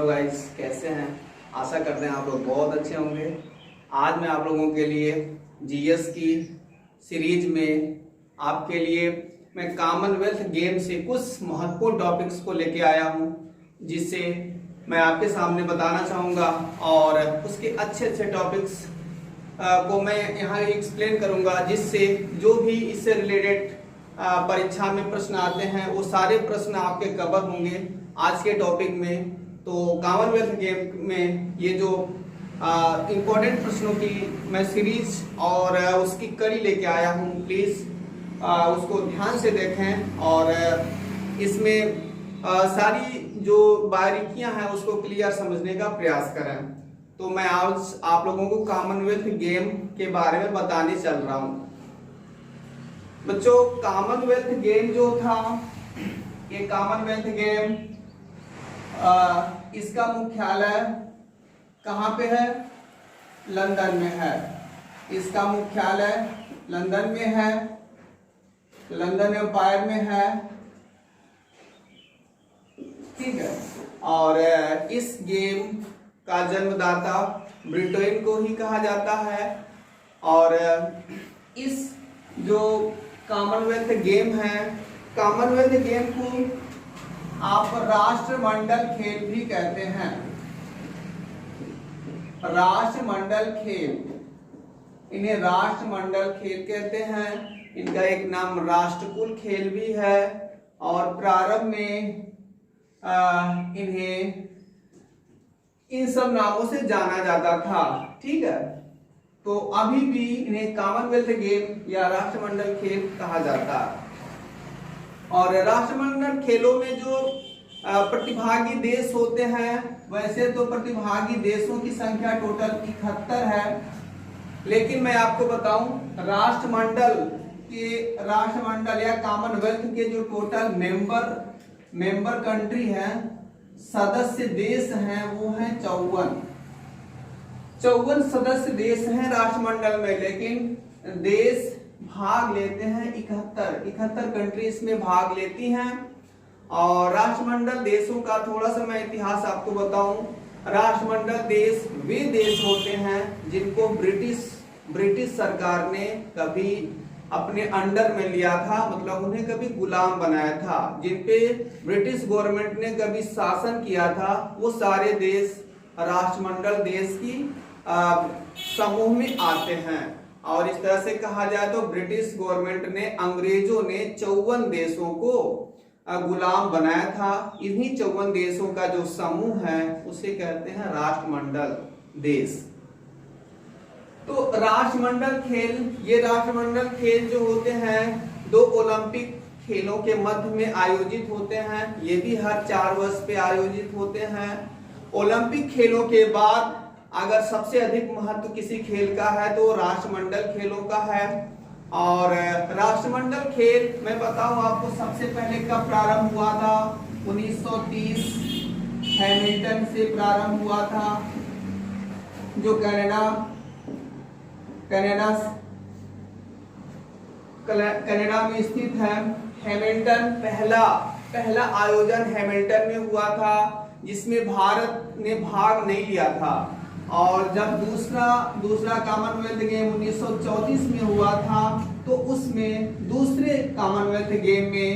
Hello guys, कैसे हैं? आशा करते हैं आप लोग बहुत अच्छे होंगे। आज मैं आप लोगों के लिए जीएस की सीरीज में आपके लिए मैं कॉमनवेल्थ गेम से कुछ महत्वपूर्ण टॉपिक्स को लेके आया हूं, जिससे मैं आपके सामने बताना चाहूँगा और उसके अच्छे अच्छे टॉपिक्स को मैं यहाँ एक्सप्लेन करूँगा, जिससे जो भी इससे रिलेटेड परीक्षा में प्रश्न आते हैं वो सारे प्रश्न आपके कवर होंगे आज के टॉपिक में। तो कॉमनवेल्थ गेम में ये जो इम्पोर्टेंट प्रश्नों की मैं सीरीज और उसकी कड़ी लेके आया हूँ, प्लीज़ उसको ध्यान से देखें और इसमें सारी जो बारीकियां हैं उसको क्लियर समझने का प्रयास करें। तो मैं आज आप लोगों को कॉमनवेल्थ गेम के बारे में बताने चल रहा हूँ। बच्चों, कॉमनवेल्थ गेम जो था, ये कॉमनवेल्थ गेम इसका मुख्यालय कहाँ पे है? लंदन में है। इसका मुख्यालय लंदन में है, लंदन एम्पायर में है, ठीक है। और इस गेम का जन्मदाता ब्रिटेन को ही कहा जाता है। और इस जो कॉमनवेल्थ गेम है, कॉमनवेल्थ गेम को आप राष्ट्रमंडल खेल भी कहते हैं। राष्ट्रमंडल खेल, इन्हें राष्ट्रमंडल खेल कहते हैं। इनका एक नाम राष्ट्रकुल खेल भी है और प्रारंभ में इन्हें इन सब नामों से जाना जाता था, ठीक है। तो अभी भी इन्हें कॉमनवेल्थ गेम या राष्ट्रमंडल खेल कहा जाता है। और राष्ट्रमंडल खेलों में जो प्रतिभागी देश होते हैं, वैसे तो प्रतिभागी देशों की संख्या टोटल 71 है, लेकिन मैं आपको बताऊं राष्ट्रमंडल या कॉमनवेल्थ के जो टोटल मेंबर कंट्री हैं, सदस्य देश हैं, वो हैं 54 सदस्य देश हैं राष्ट्रमंडल में, लेकिन देश भाग लेते हैं 71 कंट्री इसमें भाग लेती हैं। और राष्ट्रमंडल देशों का थोड़ा सा मैं इतिहास आपको बताऊं। राष्ट्रमंडल देश वे देश होते हैं जिनको ब्रिटिश सरकार ने कभी अपने अंडर में लिया था, मतलब उन्हें कभी गुलाम बनाया था, जिन पे ब्रिटिश गवर्नमेंट ने कभी शासन किया था। वो सारे देश राष्ट्रमंडल देश की समूह में आते हैं। और इस तरह से कहा जाए तो ब्रिटिश गवर्नमेंट ने, अंग्रेजों ने 54 देशों को गुलाम बनाया था। इन्हीं 54 देशों का जो समूह है उसे कहते हैं राष्ट्रमंडल देश। तो राष्ट्रमंडल खेल जो होते हैं, 2 ओलंपिक खेलों के मध्य में आयोजित होते हैं। ये भी हर 4 वर्ष पे आयोजित होते हैं। ओलंपिक खेलों के बाद अगर सबसे अधिक महत्व किसी खेल का है तो राष्ट्रमंडल खेलों का है। और राष्ट्रमंडल खेल मैं बताऊं आपको सबसे पहले कब प्रारंभ हुआ था? 1930 हैमिल्टन से प्रारंभ हुआ था, जो कनाडा में स्थित है। हैमिल्टन पहला आयोजन हैमिल्टन में हुआ था, जिसमें भारत ने भाग नहीं लिया था। और जब दूसरा कॉमनवेल्थ गेम 1934 में हुआ था, तो उसमें दूसरे कॉमनवेल्थ गेम में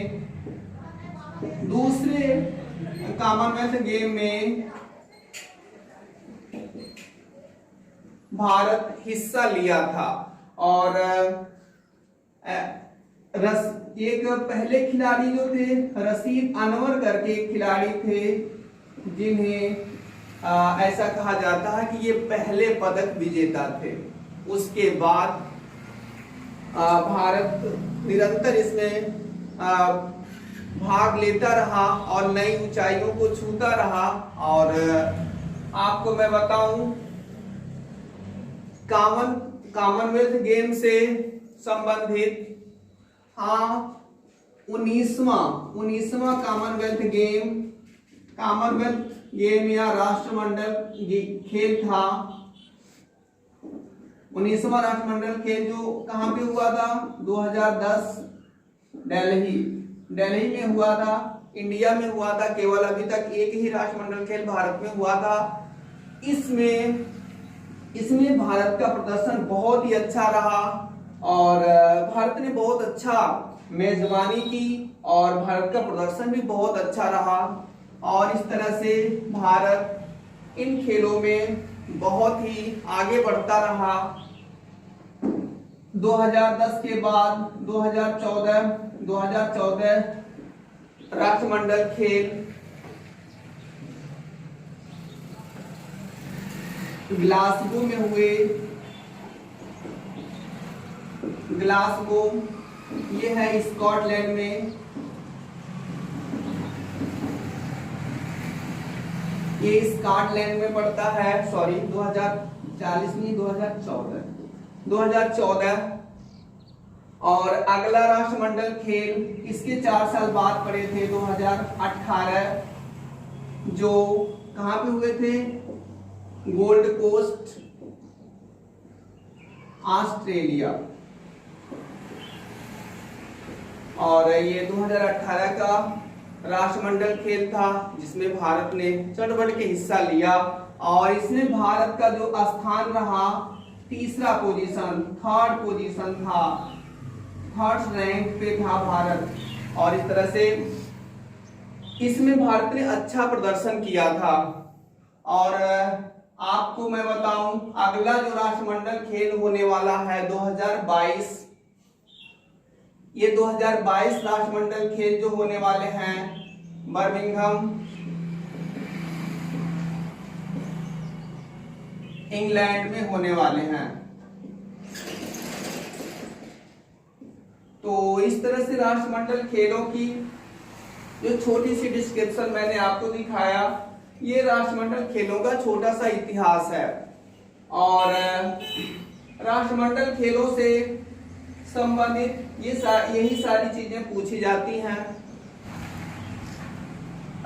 भारत हिस्सा लिया था। और एक पहले खिलाड़ी जो थे, रशीद अनवर करके एक खिलाड़ी थे, जिन्हें ऐसा कहा जाता है कि ये पहले पदक विजेता थे। उसके बाद भारत निरंतर इसमें भाग लेता रहा और नई ऊंचाइयों को छूता रहा। और आपको मैं बताऊं, कॉमनवेल्थ गेम से संबंधित 19वां कॉमनवेल्थ गेम या राष्ट्रमंडल खेल था। 19वां राष्ट्रमंडल खेल जो कहां पे हुआ था? 2010 दिल्ली में हुआ था। इंडिया में हुआ था, केवल अभी तक एक ही राष्ट्रमंडल खेल भारत में हुआ था। इसमें भारत का प्रदर्शन बहुत ही अच्छा रहा और भारत ने बहुत अच्छा मेजबानी की और भारत का प्रदर्शन भी बहुत अच्छा रहा और इस तरह से भारत इन खेलों में बहुत ही आगे बढ़ता रहा। 2010 के बाद 2014 राष्ट्रमंडल खेल ग्लासगो में हुए। ग्लासगो ये है स्कॉटलैंड में, ये स्कॉटलैंड में पड़ता है। सॉरी 2040 नहीं 2014 और अगला राष्ट्रमंडल खेल इसके 4 साल बाद पड़े थे 2018, जो कहां पे हुए थे? Gold coast Australia. और ये 2018 का राष्ट्रमंडल खेल था जिसमें भारत ने चढ़ बढ़ के हिस्सा लिया और इसमें भारत का जो स्थान रहा तीसरा पोजीशन, थर्ड पोजीशन था, थर्ड रैंक पे था भारत। और इस तरह से इसमें भारत ने अच्छा प्रदर्शन किया था। और आपको मैं बताऊं अगला जो राष्ट्रमंडल खेल होने वाला है 2022, ये 2022 राष्ट्रमंडल खेल जो होने वाले हैं बर्मिंघम इंग्लैंड में होने वाले हैं। तो इस तरह से राष्ट्रमंडल खेलों की जो छोटी सी डिस्क्रिप्शन मैंने आपको दिखाया, ये राष्ट्रमंडल खेलों का छोटा सा इतिहास है। और राष्ट्रमंडल खेलों से संबंधित यही सारी चीजें पूछी जाती हैं।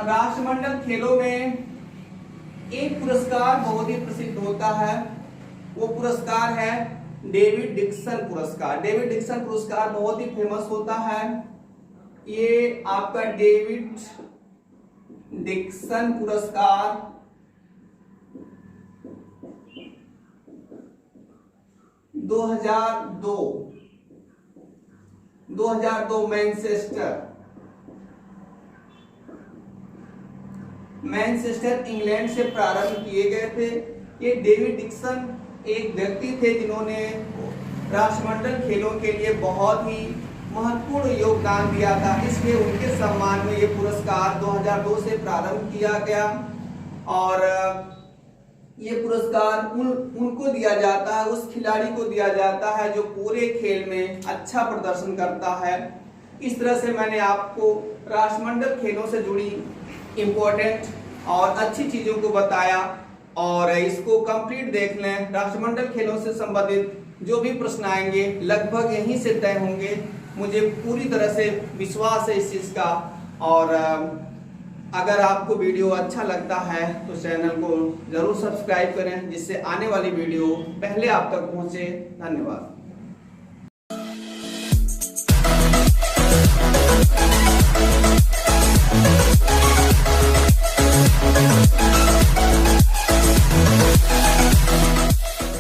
राष्ट्रमंडल खेलों में एक पुरस्कार बहुत ही प्रसिद्ध होता है, वो पुरस्कार है डेविड डिक्सन पुरस्कार। डेविड डिक्सन पुरस्कार बहुत ही फेमस होता है। ये आपका डेविड डिक्सन पुरस्कार 2002 मैनचेस्टर इंग्लैंड से प्रारंभ किए गए थे। ये डेविड डिक्सन एक व्यक्ति थे जिन्होंने राष्ट्रमंडल खेलों के लिए बहुत ही महत्वपूर्ण योगदान दिया था, इसलिए उनके सम्मान में ये पुरस्कार 2002 से प्रारंभ किया गया। और ये पुरस्कार उनको दिया जाता है, उस खिलाड़ी को दिया जाता है जो पूरे खेल में अच्छा प्रदर्शन करता है। इस तरह से मैंने आपको राष्ट्रमंडल खेलों से जुड़ी इम्पोर्टेंट और अच्छी चीजों को बताया और इसको कंप्लीट देख लें। राष्ट्रमंडल खेलों से संबंधित जो भी प्रश्न आएंगे लगभग यहीं से तय होंगे, मुझे पूरी तरह से विश्वास है इस चीज का। और अगर आपको वीडियो अच्छा लगता है तो चैनल को जरूर सब्सक्राइब करें जिससे आने वाली वीडियो पहले आप तक पहुंचे। धन्यवाद।